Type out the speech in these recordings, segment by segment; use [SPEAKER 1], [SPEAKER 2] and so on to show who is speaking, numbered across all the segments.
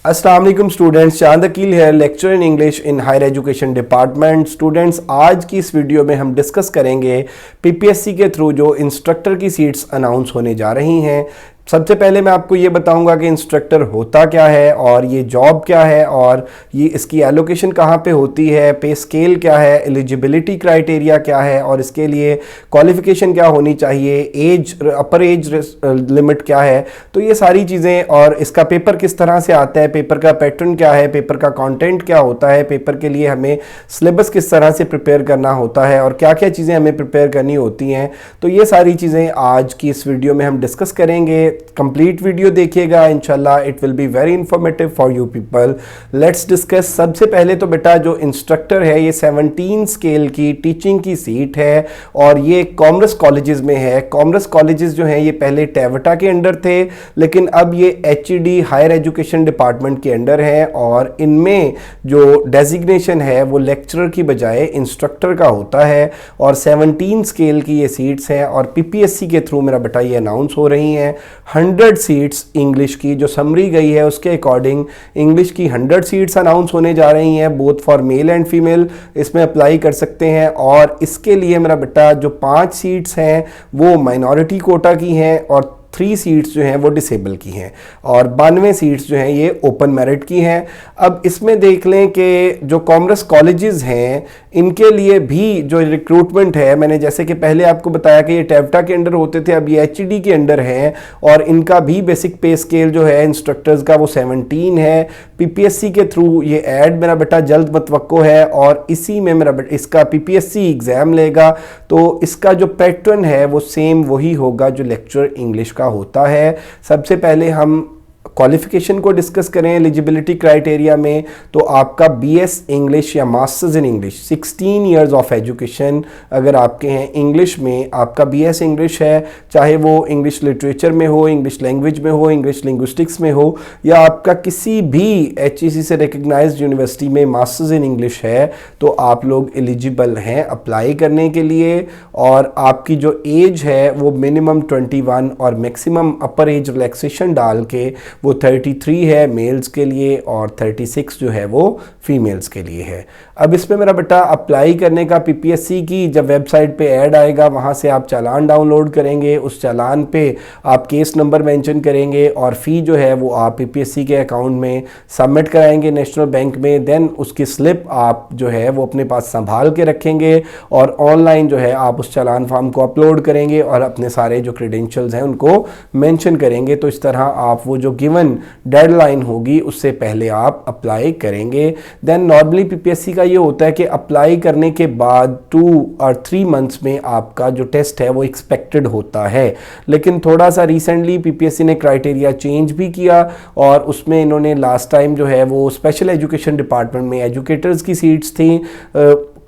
[SPEAKER 1] अस्सलाम वालेकुम स्टूडेंट्स, चांद अकील है, lecture in English in higher education department. Students, आज की इस वीडियो में हम डिस्कस करेंगे पीपीएससी के थ्रू जो इंस्ट्रक्टर की सीट्स अनाउंस होने जा रही हैं। सबसे पहले मैं आपको ये बताऊंगा कि इंस्ट्रक्टर होता क्या है और ये जॉब क्या है और ये इसकी एलोकेशन कहाँ पे होती है, पे स्केल क्या है, एलिजिबिलिटी क्राइटेरिया क्या है और इसके लिए क्वालिफिकेशन क्या होनी चाहिए, एज अपर एज लिमिट क्या है। तो ये सारी चीज़ें और इसका पेपर किस तरह से आता है, पेपर का पैटर्न क्या है, पेपर का कंटेंट क्या होता है, पेपर के लिए हमें सिलेबस किस तरह से प्रिपेयर करना होता है और क्या क्या चीज़ें हमें प्रिपेयर करनी होती हैं। तो ये सारी चीज़ें आज की इस वीडियो में हम डिस्कस करेंगे। कंप्लीट वीडियो देखिएगा, इंशाल्लाह it will be very informative for you people. Let's discuss. सबसे पहले तो बेटा जो इंस्ट्रक्टर है ये 17 स्केल की टीचिंग की सीट है और ये कॉमर्स कॉलेजेस में है। कॉमर्स कॉलेजेस जो हैं ये पहले टेवटा के अंडर थे, लेकिन अब ये एचईडी हायर एजुकेशन डिपार्टमेंट के अंडर है और इनमें जो डेजिग्नेशन है वो लेक्चरर की बजाय इंस्ट्रक्टर का होता है और 17 स्केल की ये सीट्स हैं और पीपीएससी के थ्रू मेरा बेटा ये अनाउंस हो रही हैं। 100 सीट्स इंग्लिश की जो समरी गई है उसके अकॉर्डिंग इंग्लिश की 100 सीट्स अनाउंस होने जा रही हैं, both for male and female इसमें अप्लाई कर सकते हैं। और इसके लिए मेरा बेटा जो 5 सीट्स हैं वो माइनॉरिटी कोटा की हैं और 3 सीट्स जो हैं वो डिसेबल की हैं और 92 सीट्स जो हैं ये ओपन मेरिट की हैं। अब इसमें देख लें कि जो कॉमर्स कॉलेजेस हैं इनके लिए भी जो रिक्रूटमेंट है, मैंने जैसे कि पहले आपको बताया कि ये टेवटा के अंडर होते थे, अब ये एचईडी के अंडर हैं और इनका भी बेसिक पे स्केल जो है इंस्ट्रक्टर्स का वो 17 है। पीपीएससी के थ्रू ये ऐड मेरा बेटा जल्द मतवक्को है और इसी में मेरा बेटा इसका पीपीएससी एग्ज़ाम लेगा तो इसका जो पैटर्न है वो सेम वही होगा जो लेक्चर इंग्लिश का होता है। सबसे पहले हम क्वालिफिकेशन को डिस्कस करें। एलिजिबिलिटी क्राइटेरिया में तो आपका बीएस इंग्लिश या masters in English 16 years of education अगर आपके हैं इंग्लिश में, आपका बीएस इंग्लिश है, चाहे वो इंग्लिश लिटरेचर में हो, इंग्लिश लैंग्वेज में हो, इंग्लिश लिंग्विस्टिक्स में हो या आपका किसी भी एचईसी से रिकग्नाइज्ड यूनिवर्सिटी में मास्टर्स इन इंग्लिश है तो आप लोग एलिजिबल हैं अप्लाई करने के लिए। और आपकी जो एज है वो मिनिमम 21 और मैक्सिमम अपर एज रिलैक्सेशन डाल के वो 33 है मेल्स के लिए और 36 जो है वो फीमेल्स के लिए है। अब इसमें मेरा बेटा अप्लाई करने का पीपीएससी की जब वेबसाइट पे ऐड आएगा वहाँ से आप चालान डाउनलोड करेंगे, उस चालान पे आप केस नंबर मेंशन करेंगे और फ़ी जो है वो आप पीपीएससी के अकाउंट में सबमिट कराएंगे नेशनल बैंक में। देन उसकी स्लिप आप जो है वो अपने पास संभाल के रखेंगे और ऑनलाइन जो है आप उस चालान फॉर्म को अपलोड करेंगे और अपने सारे जो क्रेडेंशियल्स हैं उनको मेंशन करेंगे। तो इस तरह आप वो जो गिवन डेडलाइन होगी उससे पहले आप अप्लाई करेंगे। देन नॉर्मली पीपीएससी का ये होता है कि अप्लाई करने के बाद 2 और 3 मंथ्स में आपका जो टेस्ट है वो एक्सपेक्टेड होता है, लेकिन थोड़ा सा रिसेंटली पीपीएससी ने क्राइटेरिया चेंज भी किया और उसमें इन्होंने लास्ट टाइम जो है वो स्पेशल एजुकेशन डिपार्टमेंट में एजुकेटर्स की सीट्स थी,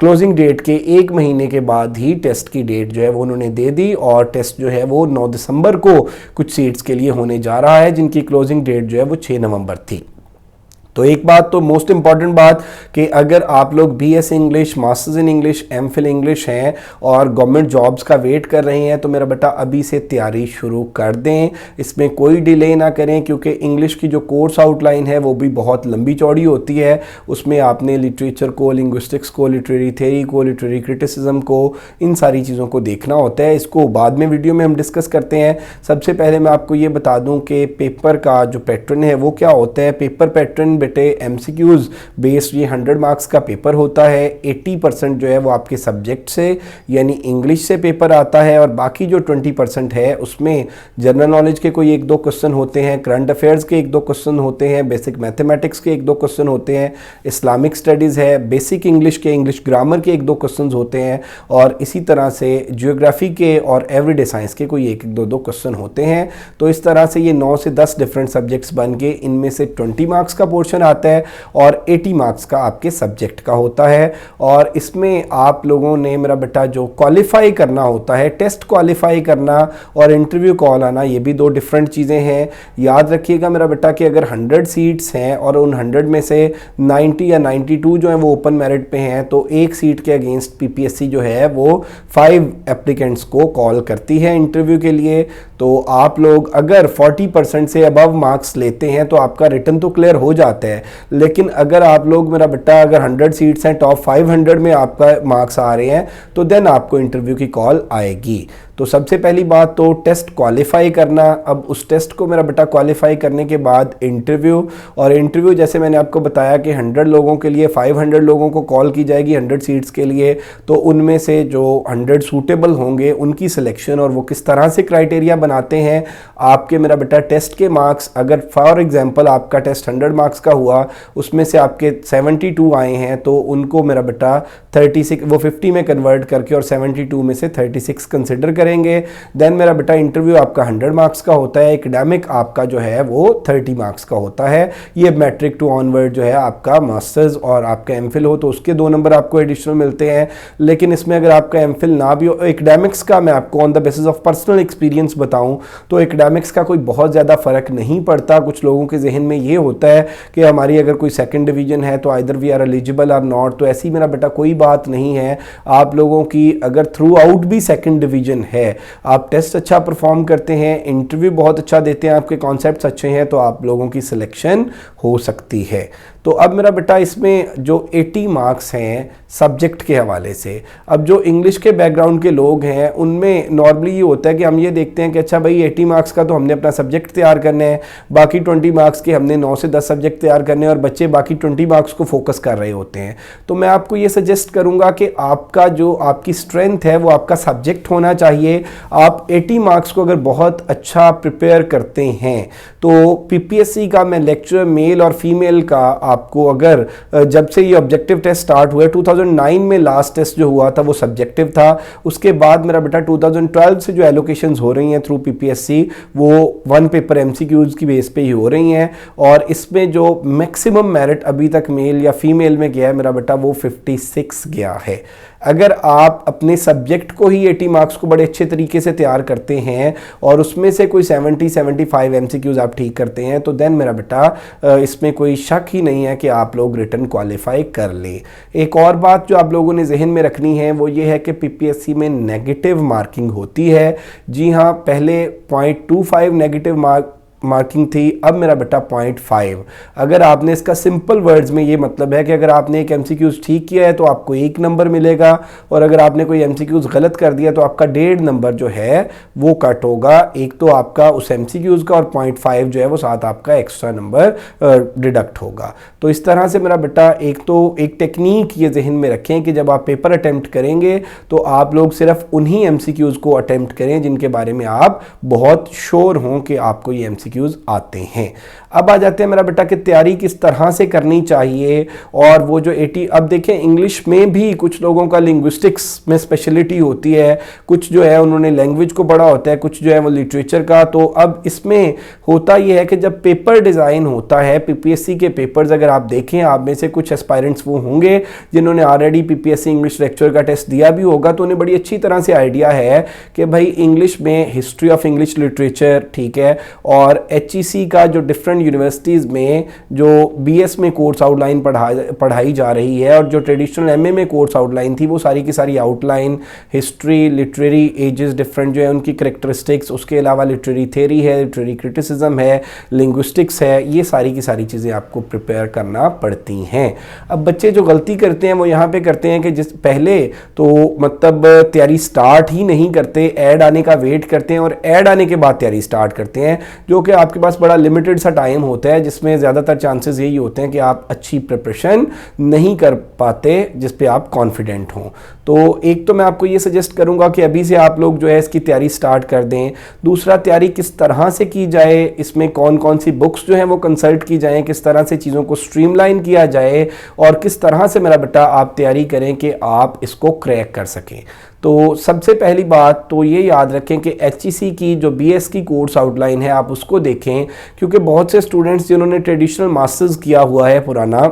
[SPEAKER 1] क्लोजिंग डेट के 1 महीने के बाद ही टेस्ट की डेट जो है वो उन्होंने दे दी और टेस्ट जो है वो 9 दिसंबर को कुछ सीट्स के लिए होने जा रहा है जिनकी क्लोजिंग डेट जो है वो 6 नवंबर थी। तो एक बात तो मोस्ट इंपॉर्टेंट बात कि अगर आप लोग BS English, masters in English, MPhil English हैं और गवर्नमेंट जॉब्स का वेट कर रहे हैं तो मेरा बेटा अभी से तैयारी शुरू कर दें, इसमें कोई डिले ना करें क्योंकि इंग्लिश की जो कोर्स आउटलाइन है वो भी बहुत लंबी चौड़ी होती है। उसमें आपने लिटरेचर को, लिंग्विस्टिक्स को, लिटरेरी थ्योरी को, लिटरेरी क्रिटिसिज्म को, इन सारी चीज़ों को देखना होता है। इसको बाद में वीडियो में हम डिस्कस करते हैं। सबसे पहले मैं आपको ये बता दूँ कि पेपर का जो पैटर्न है वो क्या होता है। पेपर पैटर्न बेटे एमसीक्यूज बेस्ड ये 100 मार्क्स का पेपर होता है। 80% जो है वो आपके सब्जेक्ट से यानी इंग्लिश से पेपर आता है और बाकी जो 20% है उसमें जनरल नॉलेज के कोई 1-2 क्वेश्चन होते हैं, करंट अफेयर्स के 1-2 क्वेश्चन होते हैं, बेसिक मैथमेटिक्स के 1-2 क्वेश्चन होते हैं, इस्लामिक स्टडीज़ है, बेसिक इंग्लिश के, इंग्लिश ग्रामर के 1-2 क्वेश्चन होते हैं और इसी तरह से जियोग्राफी के और एवरीडे साइंस के कोई 1-2 क्वेश्चन होते हैं। तो इस तरह से ये 9 से 10 डिफरेंट सब्जेक्ट्स बन के इनमें से 20 मार्क्स का पोर्शन क्वेश्चन आता है और 80 मार्क्स का आपके सब्जेक्ट का होता है। और इसमें आप लोगों ने मेरा बेटा जो क्वालिफाई करना होता है, टेस्ट क्वालिफाई करना और इंटरव्यू कॉल आना, ये भी दो डिफरेंट चीज़ें हैं। याद रखिएगा मेरा बेटा कि अगर 100 सीट्स हैं और उन 100 में से 90 या 92 जो है वो ओपन मेरिट पे हैं, तो एक सीट के अगेंस्ट पीपीएससी जो है वो 5 एप्लीकेंट्स को कॉल करती है इंटरव्यू के लिए। तो आप लोग अगर 40% से अबव मार्क्स लेते हैं तो आपका रिटन तो क्लियर हो जाता है, लेकिन अगर आप लोग मेरा बेटा अगर 100 सीट्स हैं, टॉप 500 में आपका मार्क्स आ रहे हैं, तो देन आपको इंटरव्यू की कॉल आएगी। तो सबसे पहली बात तो टेस्ट क्वालिफाई करना। अब उस टेस्ट को मेरा बेटा क्वालिफाई करने के बाद इंटरव्यू, और इंटरव्यू जैसे मैंने आपको बताया कि 100 लोगों के लिए 500 लोगों को कॉल की जाएगी 100 सीट्स के लिए। तो उनमें से जो 100 सूटेबल होंगे उनकी सिलेक्शन, और वो किस तरह से क्राइटेरिया बनाते हैं, आपके मेरा बेटा टेस्ट के मार्क्स, अगर फॉर एग्जाम्पल आपका टेस्ट 100 मार्क्स का हुआ, उसमें से आपके 72 आए हैं, तो उनको मेरा बेटा 36 वो 50 में कन्वर्ट करके और 72 में से 36 कंसिडर करेंगे। देन मेरा बेटा इंटरव्यू आपका 100 मार्क्स का होता है, एकेडमिक आपका जो है वो 30 मार्क्स का होता है। ये मैट्रिक टू ऑनवर्ड जो है आपका मास्टर्स और आपका एमफिल हो तो उसके 2 नंबर आपको एडिशनल मिलते हैं। लेकिन इसमें अगर आपका एमफिल ना भी हो, एकेडमिक्स का मैं आपको on the basis of personal experience बताऊं तो एकेडमिक्स का कोई बहुत ज़्यादा फर्क नहीं पड़ता। कुछ लोगों के जहन में ये होता है कि हमारी अगर कोई सेकंड डिवीजन है तो आइदर वी आर एलिजिबल और नॉट, तो ऐसी मेरा बेटा कोई बात नहीं है। आप लोगों की अगर थ्रू आउट भी सेकंड डिवीजन है, आप टेस्ट अच्छा परफॉर्म करते हैं, इंटरव्यू बहुत अच्छा देते हैं, आपके कॉन्सेप्ट्स अच्छे हैं, तो आप लोगों की सिलेक्शन हो सकती है। तो अब मेरा बेटा इसमें जो 80 मार्क्स हैं सब्जेक्ट के हवाले से, अब जो इंग्लिश के बैकग्राउंड के लोग हैं उनमें नॉर्मली ये होता है कि हम ये देखते हैं कि अच्छा भाई 80 मार्क्स का तो हमने अपना सब्जेक्ट तैयार करने हैं, बाकी 20 मार्क्स के हमने 9 से 10 सब्जेक्ट तैयार करने हैं, और बच्चे बाकी 20 मार्क्स को फोकस कर रहे होते हैं। तो मैं आपको ये सजेस्ट करूँगा कि आपका जो आपकी स्ट्रेंथ है वो आपका सब्जेक्ट होना चाहिए। आप 80 मार्क्स को अगर बहुत अच्छा प्रिपेयर करते हैं तो पीपीएससी का मैं लेक्चर मेल और फीमेल का आपको, अगर जब से ये ऑब्जेक्टिव टेस्ट स्टार्ट हुए, 2009 में लास्ट टेस्ट जो हुआ था वो सब्जेक्टिव था, उसके बाद मेरा बेटा 2012 से जो एलोकेशंस हो रही हैं थ्रू पीपीएससी वो 1 पेपर एमसीक्यूज की बेस पे ही हो रही हैं, और इसमें जो मैक्सिमम मेरिट अभी तक मेल या फीमेल में गया है मेरा बेटा वो 56 गया है। अगर आप अपने सब्जेक्ट को ही 80 मार्क्स को बड़े अच्छे तरीके से तैयार करते हैं और उसमें से कोई 70-75 एमसीक्यूज आप ठीक करते हैं, तो देन मेरा बेटा इसमें कोई शक ही नहीं है कि आप लोग रिटन क्वालिफाई कर लें। एक और बात जो आप लोगों ने जहन में रखनी है वो ये है कि पीपीएससी में नेगेटिव मार्किंग होती है। जी हाँ, पहले 0.25 नेगेटिव मार्किंग थी, अब मेरा बेटा 0.5। अगर आपने इसका सिंपल वर्ड्स में ये मतलब है कि अगर आपने एक एमसीक्यूज ठीक किया है तो आपको 1 नंबर मिलेगा, और अगर आपने कोई एमसीक्यूज गलत कर दिया तो आपका 1.5 नंबर जो है वो कट होगा, एक तो आपका उस एमसीक्यूज का, और 0.5 जो है वो साथ आपका एक्स्ट्रा नंबर डिडक्ट होगा। तो इस तरह से मेरा बेटा एक टेक्निक ये जहन में रखें कि जब आप पेपर अटेम्प्ट करेंगे तो आप लोग सिर्फ उन्हीं एमसीक्यूज को अटेम्प्ट करें जिनके बारे में आप बहुत श्योर हों कि आपको ये एमसीक्यूज आते हैं। अब आ जाते हैं मेरा बेटा कि तैयारी किस तरह से करनी चाहिए, और वो जो 80, अब देखें इंग्लिश में भी कुछ लोगों का लिंग्विस्टिक्स में स्पेशलिटी होती है, कुछ जो है उन्होंने लैंग्वेज को पढ़ा होता है, कुछ जो है वो लिटरेचर का। तो अब इसमें होता ये है कि जब पेपर डिज़ाइन होता है, पीपीएससी के पेपर्स अगर आप देखें, आप में से कुछ एस्पायरेंट्स वो होंगे जिन्होंने ऑलरेडी पीपीएससी इंग्लिश लेक्चर का टेस्ट दिया भी होगा, तो उन्हें बड़ी अच्छी तरह से आइडिया है कि भाई इंग्लिश में हिस्ट्री ऑफ इंग्लिश लिटरेचर ठीक है, और एचईसी का जो डिफरेंट यूनिवर्सिटीज़ में जो बीएस में कोर्स आउटलाइन पढ़ाई जा रही है, और जो ट्रेडिशनल एमए में कोर्स आउटलाइन थी वो सारी की सारी outline, history, literary ages different जो है उनकी करेक्टरिस्टिक्स, उसके अलावा लिटरेरी थेरी है, लिटरेरी क्रिटिसिज्म है, लिंग्विस्टिक्स है, ये सारी की सारी चीज़ें आपको प्रिपेयर करना पड़ती हैं। अब बच्चे जो गलती करते हैं वो यहाँ पे करते हैं कि जिस पहले तो मतलब तैयारी स्टार्ट ही नहीं करते, ऐड आने का वेट करते हैं और ऐड आने के बाद तैयारी स्टार्ट करते हैं, जो कि आपके पास बड़ा लिमिटेड सा टाइम होता है, जिसमें ज़्यादातर चांसेस यही होते हैं कि आप अच्छी प्रिपरेशन नहीं कर पाते जिस पे आप कॉन्फिडेंट हों। तो एक तो मैं आपको ये सजेस्ट करूंगा कि अभी से आप लोग जो है इसकी तैयारी स्टार्ट कर दें। दूसरा, तैयारी किस तरह से की जाए, इसमें कौन कौन सी बुक्स जो हैं वो कंसल्ट की जाएं, किस तरह से चीज़ों को स्ट्रीमलाइन किया जाए, और किस तरह से मेरा बेटा आप तैयारी करें कि आप इसको क्रैक कर सकें। तो सबसे पहली बात तो ये याद रखें कि HEC की जो BS की कोर्स आउटलाइन है आप उसको देखें, क्योंकि बहुत से स्टूडेंट्स जिन्होंने ट्रेडिशनल मास्टर्स किया हुआ है पुराना,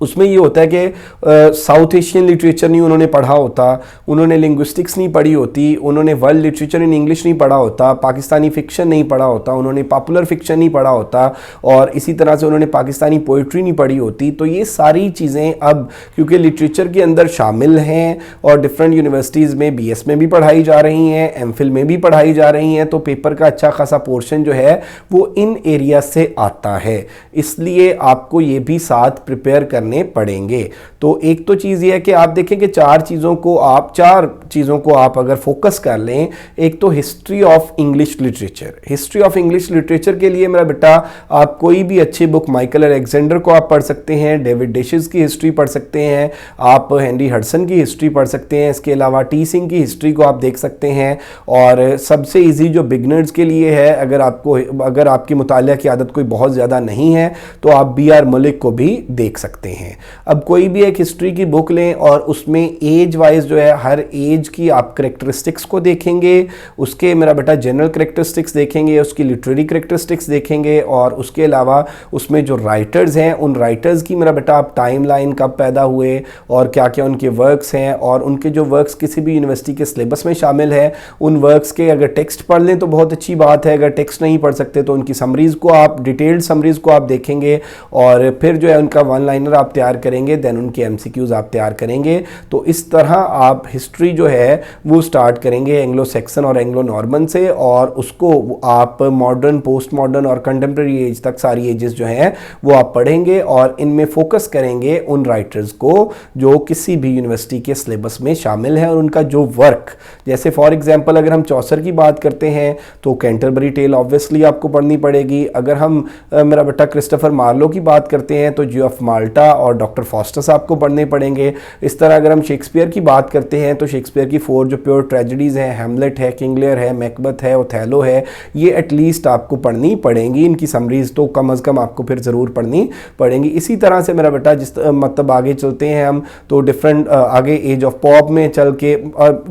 [SPEAKER 1] उसमें ये होता है कि साउथ एशियन लिटरेचर नहीं उन्होंने पढ़ा होता, उन्होंने लिंग्विस्टिक्स नहीं पढ़ी होती, उन्होंने वर्ल्ड लिटरेचर इन इंग्लिश नहीं पढ़ा होता, पाकिस्तानी फ़िक्शन नहीं पढ़ा होता, उन्होंने पॉपुलर फ़िक्शन नहीं पढ़ा होता, और इसी तरह से उन्होंने पाकिस्तानी पोइट्री नहीं पढ़ी होती। तो ये सारी चीज़ें अब क्योंकि लिटरेचर के अंदर शामिल हैं और डिफरेंट यूनिवर्सिटीज़ में BS में भी पढ़ाई जा रही हैं, MPhil में भी पढ़ाई जा रही हैं, तो पेपर का अच्छा खासा पोर्शन जो है वो इन एरिया से आता है, इसलिए आपको ये भी साथ प्रिपेयर करने पड़ेंगे। तो एक तो चीज़ ये है कि आप देखें कि चार चीज़ों को आप अगर फोकस कर लें। एक तो history of English literature, history of English literature के लिए मेरा बेटा आप कोई भी अच्छी बुक, माइकल अलेक्जेंडर को आप पढ़ सकते हैं, डेविड डिशेस की हिस्ट्री पढ़ सकते हैं, आप हेनरी हडसन की हिस्ट्री पढ़ सकते हैं, इसके अलावा टी सिंह की हिस्ट्री को आप देख सकते हैं, और सबसे ईजी जो बिगनर्स के लिए है, अगर आपकी मुतालिया की आदत कोई बहुत ज़्यादा नहीं है तो आप BR मलिक को भी देख सकते हैं। अब कोई भी एक हिस्ट्री की बुक लें और उसमें एज वाइज जो है हर एज की आप करेक्टरिस्टिक्स को देखेंगे, उसके मेरा बेटा जनरल करेक्टरिस्टिक्स देखेंगे, उसकी लिटरेरी करेक्टरिस्टिक्स देखेंगे, और उसके अलावा उसमें जो राइटर्स हैं उन राइटर्स की मेरा बेटा आप टाइमलाइन कब पैदा हुए और क्या क्या उनके वर्क्स हैं, और उनके जो वर्क्स किसी भी यूनिवर्सिटी के सिलेबस में शामिल है उन वर्क्स के अगर टेक्स्ट पढ़ लें तो बहुत अच्छी बात है, अगर टेक्स्ट नहीं पढ़ सकते तो उनकी समरीज़ को आप, डिटेल्ड समरीज़ को आप देखेंगे, और फिर जो है उनका वन लाइनर आप तैयार करेंगे, देन उनके MCQs आप तैयार करेंगे। तो इस तरह आप हिस्ट्री जो है वो स्टार्ट करेंगे एंग्लो सेक्सन और एंग्लो नॉर्मन से, और उसको आप मॉडर्न, पोस्ट मॉडर्न और कंटेम्प्रेरी एज तक सारी एजेस जो हैं वो आप पढ़ेंगे, और इनमें फोकस करेंगे उन राइटर्स को जो किसी भी यूनिवर्सिटी के सिलेबस में शामिल है और उनका जो वर्क, जैसे फॉर एग्जांपल अगर हम चौसर की बात करते हैं तो कैंटरबरी टेल ऑब्वियसली आपको पढ़नी पड़ेगी। अगर हम मेरा बेटा क्रिस्टोफर मार्लो की बात करते हैं तो ज्यू ऑफ माल्टा और डॉक्टर फॉस्टस आपको पढ़ने पड़ेंगे। इस तरह अगर हम शेक्सपियर की बात करते हैं तो शेक्सपियर की 4 जो प्योर ट्रेजेडीज़ हैं, हैमलेट है, किंग लियर है, मैकबेथ है, ओथेलो है, ये एटलीस्ट आपको पढ़नी पड़ेंगी। इनकी समरीज तो कम अज़ कम आपको फिर ज़रूर पढ़नी पड़ेंगी। इसी तरह से मेरा बेटा जिस मतलब आगे चलते हैं हम तो डिफरेंट आगे एज ऑफ पॉप में चल के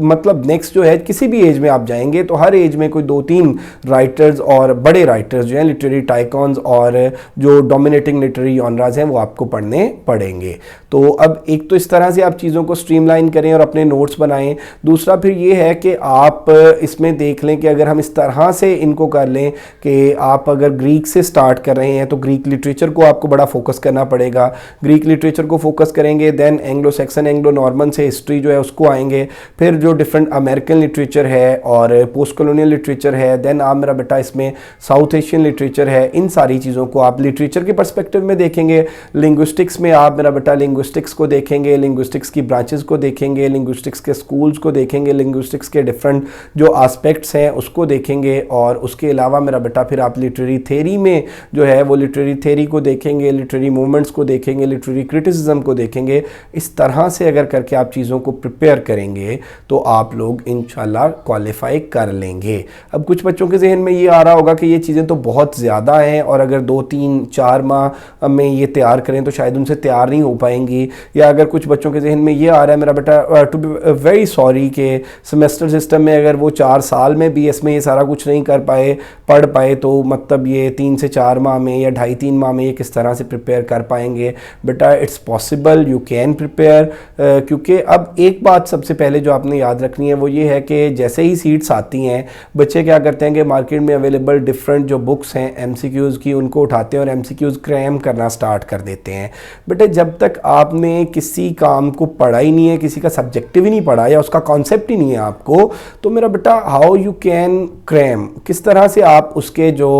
[SPEAKER 1] मतलब नेक्स्ट जो है किसी भी एज में आप जाएंगे तो हर एज में कोई 2-3 राइटर्स और बड़े राइटर्स जो हैं, लिटरेरी टाइकॉन्स और जो डोमिनेटिंग लिटरेरी जॉनराज हैं वो आपको पढ़ने पड़ेंगे। तो अब एक तो इस तरह से आप चीज़ों को स्ट्रीमलाइन करें और अपने नोट्स बनाएं। दूसरा फिर ये है कि आप इसमें देख लें कि अगर हम इस तरह से इनको कर लें कि आप अगर ग्रीक से स्टार्ट कर रहे हैं तो ग्रीक लिटरेचर को आपको बड़ा फोकस करना पड़ेगा। ग्रीक लिटरेचर को फोकस करेंगे, then Anglo Saxon, Anglo Norman से हिस्ट्री जो है उसको आएंगे, फिर जो डिफरेंट अमेरिकन लिटरेचर है और पोस्ट कॉलोनियल लिटरेचर है, देन आप मेरा बेटा इसमें साउथ एशियन लिटरेचर है। इन सारी चीज़ों को आप लिटरेचर के पर्सपेक्टिव में देखेंगे। लिंग्विस्टिक्स में आप मेरा बेटा लिंग्विस्टिक्स को देखेंगे, लिंग्विस्टिक्स की ब्रांचेस को देखेंगे, लिंग्विस्टिक्स के स्कूल्स को देखेंगे, लिंग्विस्टिक्स के डिफरेंट जो एस्पेक्ट्स हैं उसको देखेंगे, और उसके अलावा मेरा बेटा फिर आप लिटरेरी थेरी में जो है वो लिटरेरी थेरी को देखेंगे, लिटरेरी मूवमेंट्स को देखेंगे, लिटरेरी क्रिटिसिज्म को देखेंगे। इस तरह से अगर करके आप चीज़ों को प्रिपेयर करेंगे तो आप लोग इंशाल्लाह क्वालिफाई कर लेंगे। अब कुछ बच्चों के जहन में ये आ रहा होगा कि ये चीज़ें तो बहुत ज़्यादा हैं और अगर 2-3-4 माह में ये तैयार करें तो शायद उनसे तैयार नहीं हो पाएंगी, या अगर कुछ बच्चों के जहन में ये आ रहा है मेरा बेटा टू बी वेरी सॉरी कि सेमेस्टर सिस्टम में अगर वो 4 साल में BS में ये सारा कुछ नहीं कर पाए, पढ़ पाए, तो मतलब ये 3 से 4 माह में या 2.5-3 माह में ये किस तरह से प्रिपेयर कर पाएंगे। बेटा it's possible, you can prepare. क्योंकि अब एक बात सबसे पहले जो आपने याद रखनी है वो ये है कि जैसे ही सीट्स आती हैं बच्चे क्या करते हैं कि मार्केट में अवेलेबल डिफरेंट जो बुक्स हैं MCQs की उनको उठाते हैं और MCQs क्रैम करना स्टार्ट कर देते हैं। बेटे जब तक आपने किसी काम को पढ़ा ही नहीं है, किसी का सब्जेक्टिव ही नहीं पढ़ा या उसका कॉन्सेप्ट ही नहीं है आपको, तो मेरा बेटा हाउ यू कैन क्रैम, किस तरह से आप उसके जो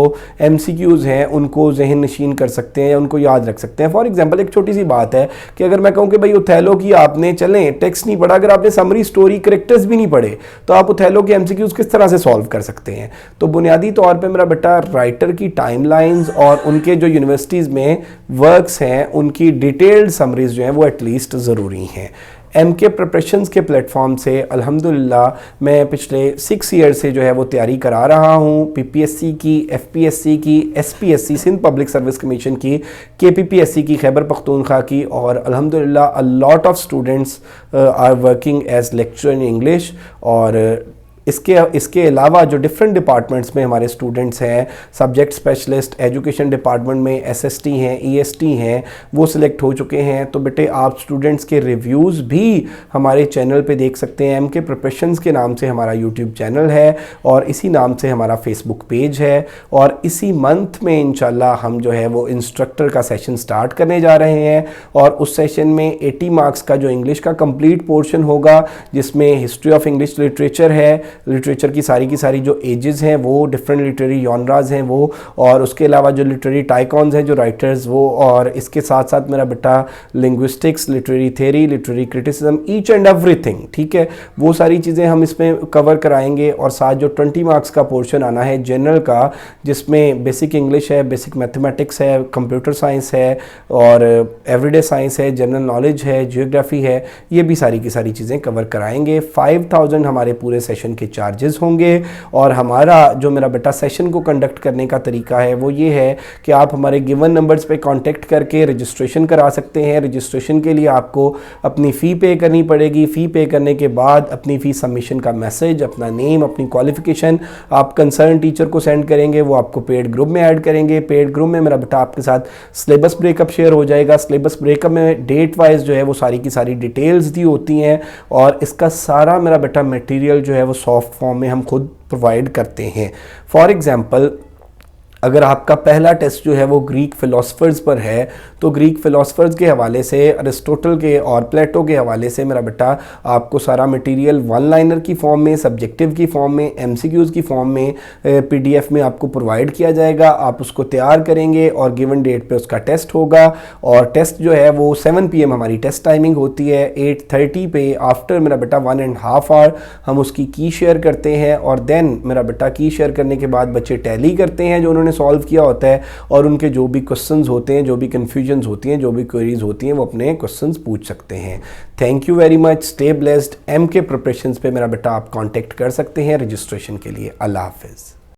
[SPEAKER 1] MCQs हैं उनको जहन नशीन कर सकते हैं या उनको याद रख सकते हैं। फॉर एग्जांपल एक छोटी सी बात है कि अगर मैं कहूँ कि भाई ओथेलो की आपने चलें टेक्स्ट नहीं पढ़ा, अगर आपने समरी स्टोरी करेक्टर्स भी नहीं पढ़े तो आप ओथेलो के MCQs किस तरह से सॉल्व कर सकते हैं। तो बुनियादी तौर पर मेरा बेटा राइटर की टाइमलाइंस और उनके जो यूनिवर्सिटीज़ में वर्क्स हैं उनकी डिटेल्ड समरीज जो हैं वो एटलीस्ट ज़रूरी हैं। MK प्रिपरेशंस के प्लेटफॉर्म से अल्हम्दुलिल्लाह मैं पिछले 6 ईयर से जो है वो तैयारी करा रहा हूँ PPSC की, FPSC की, SPSC Sindh public service commission की, KPPSC की, खैबर पख्तूनख्वा की, और अल्हम्दुलिल्लाह a lot of students are working as lecture in English. और इसके अलावा जो डिफरेंट डिपार्टमेंट्स में हमारे स्टूडेंट्स हैं, सब्जेक्ट स्पेशलिस्ट एजुकेशन डिपार्टमेंट में SST हैं, EST हैं, वो सिलेक्ट हो चुके हैं। तो बेटे आप स्टूडेंट्स के रिव्यूज़ भी हमारे चैनल पे देख सकते हैं। MK प्रिपरेशंस के नाम से हमारा यूट्यूब चैनल है और इसी नाम से हमारा फेसबुक पेज है। और इसी मंथ में इंशाल्लाह हम जो है वो इंस्ट्रक्टर का सेशन स्टार्ट करने जा रहे हैं, और उस सेशन में 80 मार्क्स का जो इंग्लिश का कंप्लीट पोर्शन होगा, जिसमें हिस्ट्री ऑफ इंग्लिश लिटरेचर है, लिटरेचर की सारी जो एजेस हैं वो, डिफरेंट लिटरेरी जॉनराज हैं वो, और उसके अलावा जो लिटरेरी टाइकॉन्स हैं, जो राइटर्स वो, और इसके साथ साथ मेरा बेटा linguistics, literary theory, literary criticism, each and everything, ठीक है, वो सारी चीज़ें हम इसमें कवर कराएंगे। और साथ जो 20 मार्क्स का पोर्शन आना है जनरल का, जिसमें बेसिक इंग्लिश है, बेसिक मैथमेटिक्स है, कंप्यूटर साइंस है, और एवरीडे साइंस है, जनरल नॉलेज है, जियोग्राफी है, ये भी सारी की सारी चीज़ें कवर कराएंगे। 5000 हमारे पूरे सेशन के चार्जेस होंगे। और हमारा जो मेरा बेटा सेशन को कंडक्ट करने का तरीका है वो ये है कि आप हमारे गिवन नंबर्स पे कांटेक्ट करके रजिस्ट्रेशन करा सकते हैं। रजिस्ट्रेशन के लिए आपको अपनी फ़ी पे करनी पड़ेगी। फ़ी पे करने के बाद अपनी फ़ी सबमिशन का मैसेज, अपना नेम, अपनी क्वालिफिकेशन आप कंसर्न टीचर को सेंड करेंगे, वो आपको पेड ग्रुप में ऐड करेंगे। पेड ग्रुप में मेरा बेटा आपके साथ सिलेबस ब्रेकअप शेयर हो जाएगा। सिलेबस ब्रेकअप में डेट वाइज जो है वो सारी की सारी डिटेल्स दी होती हैं, और इसका सारा मेरा बेटा मटेरियल जो है वो सॉफ्ट फॉर्म में हम खुद प्रोवाइड करते हैं। फॉर एग्जांपल, अगर आपका पहला टेस्ट जो है वो ग्रीक फ़िलासफ़र्स पर है, तो ग्रीक फ़िलासफ़र्स के हवाले से, अरिस्टोटल के और प्लेटो के हवाले से मेरा बेटा आपको सारा मटेरियल वन लाइनर की फॉर्म में, सब्जेक्टिव की फॉर्म में, MCQs की फॉर्म में, PDF में आपको प्रोवाइड किया जाएगा। आप उसको तैयार करेंगे और गिवन डेट पे उसका टेस्ट होगा। और टेस्ट जो है वो 7 PM हमारी टेस्ट टाइमिंग होती है। 8:30 पे आफ्टर मेरा बेटा 1.5 आवर हम उसकी की शेयर करते हैं, और देन मेरा बेटा की शेयर करने के बाद बच्चे टैली करते हैं जो उन्होंने सॉल्व किया होता है, और उनके जो भी क्वेश्चंस होते हैं, जो भी कन्फ्यूजन्स होती हैं, जो भी क्वेरीज होती हैं, वो अपने क्वेश्चंस पूछ सकते हैं। Thank you very much. Stay blessed. MK preparations पे मेरा बेटा आप कांटेक्ट कर सकते हैं रजिस्ट्रेशन के लिए। अल्लाह हाफिज़।